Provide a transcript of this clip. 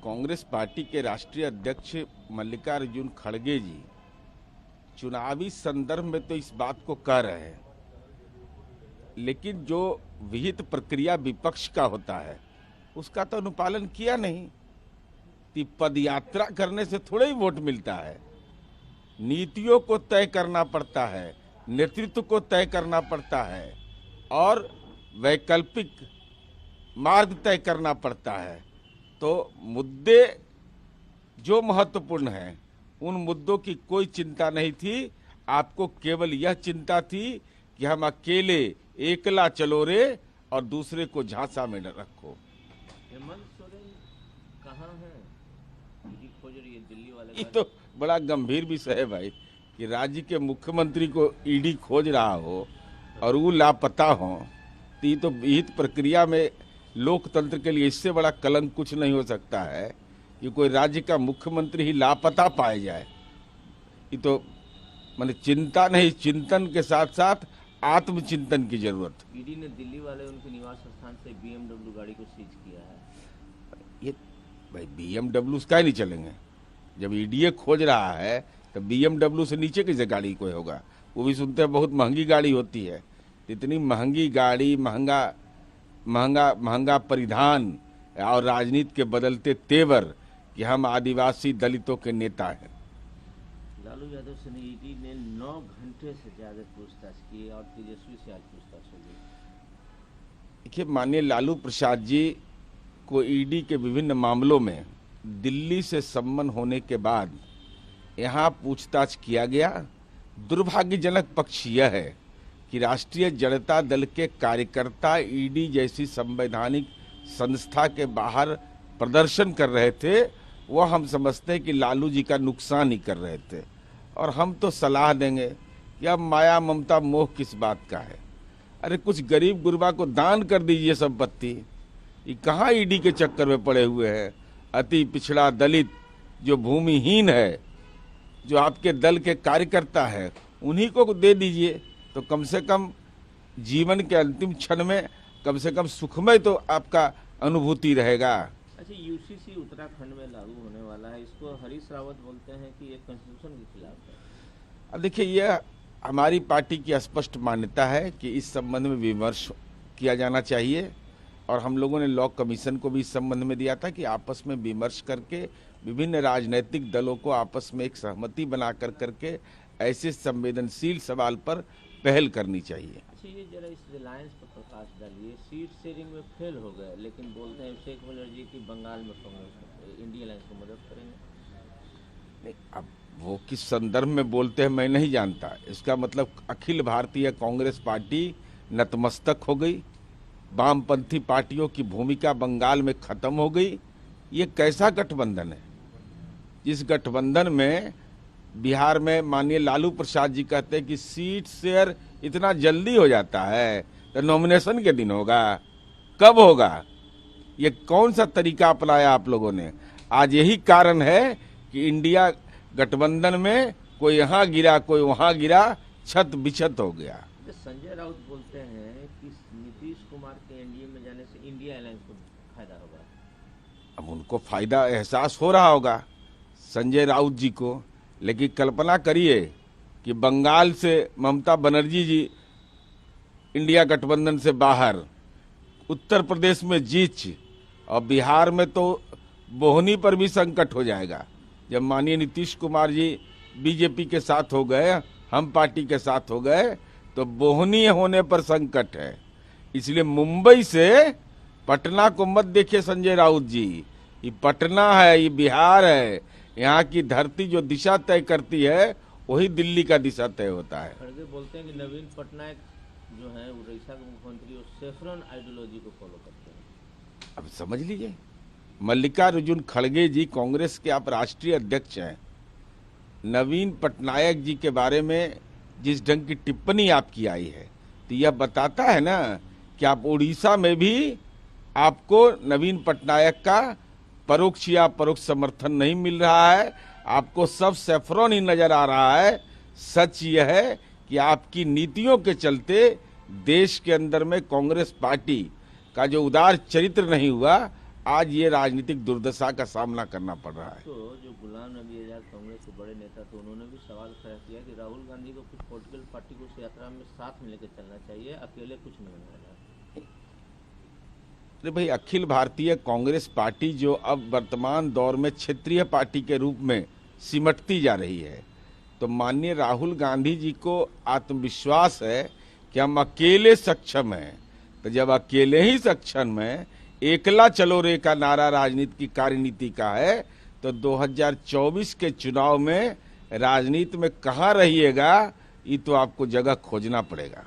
Congress party के राष्ट्रीय अध्यक्ष मल्लिकार्जुन खड़गे जी चुनावी संदर्भ में तो इस बात को कह रहे हैं, लेकिन जो विहित प्रक्रिया विपक्ष का होता है उसका तो अनुपालन किया नहीं। पदयात्रा करने से थोड़ा ही वोट मिलता है। नीतियों को तय करना पड़ता है, नेतृत्व को तय करना पड़ता है और वैकल्पिक मार्ग तय करना पड़ता है। तो मुद्दे जो महत्वपूर्ण हैं उन मुद्दों की कोई चिंता नहीं थी। आपको केवल यह चिंता थी कि हम अकेले एकला चलो रे और दूसरे को झांसा में न रखो। हेमंत सोरेन कहाँ है? खोज रही है दिल्ली वाले। ये तो बड़ा गंभीर विषय है भाई कि राज्य के मुख्यमंत्री को ईडी खोज रहा हो और वो लापता हो। तो ये तो विहित प्रक्रिया में लोकतंत्र के लिए इससे बड़ा कलंक कुछ नहीं हो सकता है कि कोई राज्य का मुख्यमंत्री ही लापता पाया जाए। ये तो माने चिंता नहीं, चिंतन के साथ साथ आत्मचिंतन की जरूरत। ईडी ने दिल्ली वाले उनके निवास स्थान से BMW गाड़ी को सीज किया है। ये भाई BMW का ही नहीं चलेंगे। जब ईडी खोज रहा है तो BMW से नीचे कैसे गाड़ी कोई होगा? वो भी सुनते हैं बहुत महंगी गाड़ी होती है। इतनी महंगी गाड़ी, महंगा परिधान और राजनीति के बदलते तेवर कि हम आदिवासी दलितों के नेता हैं। लालू यादव से ईडी ने 9 घंटे से ज्यादा पूछताछ की और तेजस्वी से आज पूछताछ हो गई। देखिए, माननीय लालू प्रसाद जी को ईडी के विभिन्न मामलों में दिल्ली से सम्मन होने के बाद यहाँ पूछताछ किया गया। दुर्भाग्यजनक पक्ष यह है कि राष्ट्रीय जनता दल के कार्यकर्ता ईडी जैसी संवैधानिक संस्था के बाहर प्रदर्शन कर रहे थे। वो हम समझते हैं कि लालू जी का नुकसान ही कर रहे थे और हम तो सलाह देंगे कि अब माया ममता मोह किस बात का है। अरे कुछ गरीब गुरबा को दान कर दीजिए संपत्ति। ये कहाँ ईडी के चक्कर में पड़े हुए हैं? अति पिछड़ा दलित जो भूमिहीन है, जो आपके दल के कार्यकर्ता है, उन्हीं को दे दीजिए तो कम से कम जीवन के अंतिम क्षण में कम से कम सुखमय तो आपका अनुभूति रहेगा। अच्छा, यूसीसी उत्तराखंड में लागू होने वाला है, इसको हरीश रावत बोलते हैं कि ये कॉन्स्टिट्यूशन के खिलाफ है। अब देखिए, यह हमारी पार्टी की स्पष्ट मान्यता है कि इस संबंध में विमर्श किया जाना चाहिए और हम लोगों ने लॉ कमीशन को भी इस संबंध में दिया था कि आपस में विमर्श करके विभिन्न राजनीतिक दलों को आपस में एक सहमति बना करके ऐसे संवेदनशील सवाल पर पहल करनी चाहिए। अच्छा, ये जरा इस रिलायंस पर प्रकाश डालिए। सीट शेयरिंग में फेल हो गए, लेकिन बोलते हैं शेख बनर्जी की बंगाल में कांग्रेस इंडिया अलायंस को मदद करेंगे। नहीं, अब वो किस संदर्भ में बोलते हैं मैं नहीं जानता। इसका मतलब अखिल भारतीय कांग्रेस पार्टी नतमस्तक हो गई, वामपंथी पार्टियों की भूमिका बंगाल में खत्म हो गई। ये कैसा गठबंधन है? जिस गठबंधन में बिहार में माननीय लालू प्रसाद जी कहते हैं कि सीट शेयर इतना जल्दी हो जाता है तो नॉमिनेशन के दिन होगा, कब होगा? ये कौन सा तरीका अपनाया आप लोगों ने? आज यही कारण है कि इंडिया गठबंधन में कोई यहाँ गिरा कोई वहाँ गिरा, छत बिछत हो गया। संजय राउत बोलते हैं कि नीतीश कुमार के एनडीए में जाने से इंडिया अलायंस को फायदा होगा। अब उनको फायदा एहसास हो रहा होगा संजय राउत जी को, लेकिन कल्पना करिए कि बंगाल से ममता बनर्जी जी इंडिया गठबंधन से बाहर, उत्तर प्रदेश में जीत और बिहार में तो बोहनी पर भी संकट हो जाएगा। जब माननीय नीतीश कुमार जी बीजेपी के साथ हो गए, हम पार्टी के साथ हो गए, तो बोहनी होने पर संकट है। इसलिए मुंबई से पटना को मत देखिए संजय राउत जी। ये पटना है, ये बिहार है। यहाँ की धरती जो दिशा तय करती है वही दिल्ली का दिशा तय होता है। खड़गे बोलते हैं कि नवीन पटनायक जो है उड़ीसा के मुख्यमंत्री वो सेफ्रन आइडियोलॉजी को फॉलो करते हैं। अब समझ लीजिए, मल्लिकार्जुन खड़गे जी कांग्रेस के आप राष्ट्रीय अध्यक्ष हैं। नवीन पटनायक जी के बारे में जिस ढंग की टिप्पणी आपकी आई है तो यह बताता है ना कि आप उड़ीसा में भी आपको नवीन पटनायक का परोक्ष या परोक्ष समर्थन नहीं मिल रहा है, आपको सब सेफ्रॉन ही नजर आ रहा है। सच यह है कि आपकी नीतियों के चलते देश के अंदर में कांग्रेस पार्टी का जो उदार चरित्र नहीं हुआ, आज ये राजनीतिक दुर्दशा का सामना करना पड़ रहा है। तो जो गुलाम नबी आजाद कांग्रेस के बड़े नेता थे, उन्होंने भी सवाल खड़ा किया कि राहुल गांधी को कुछ पॉलिटिकल पार्टी को उस यात्रा में साथ में लेकर चलना चाहिए, अकेले कुछ नहीं होने वाला है। अरे भाई, अखिल भारतीय कांग्रेस पार्टी जो अब वर्तमान दौर में क्षेत्रीय पार्टी के रूप में सिमटती जा रही है, तो माननीय राहुल गांधी जी को आत्मविश्वास है कि हम अकेले सक्षम हैं। तो जब अकेले ही सक्षम हैं, एकला चलो रे का नारा राजनीति की कार्यनीति का है, तो 2024 के चुनाव में राजनीति में कहाँ रहिएगा, ये तो आपको जगह खोजना पड़ेगा।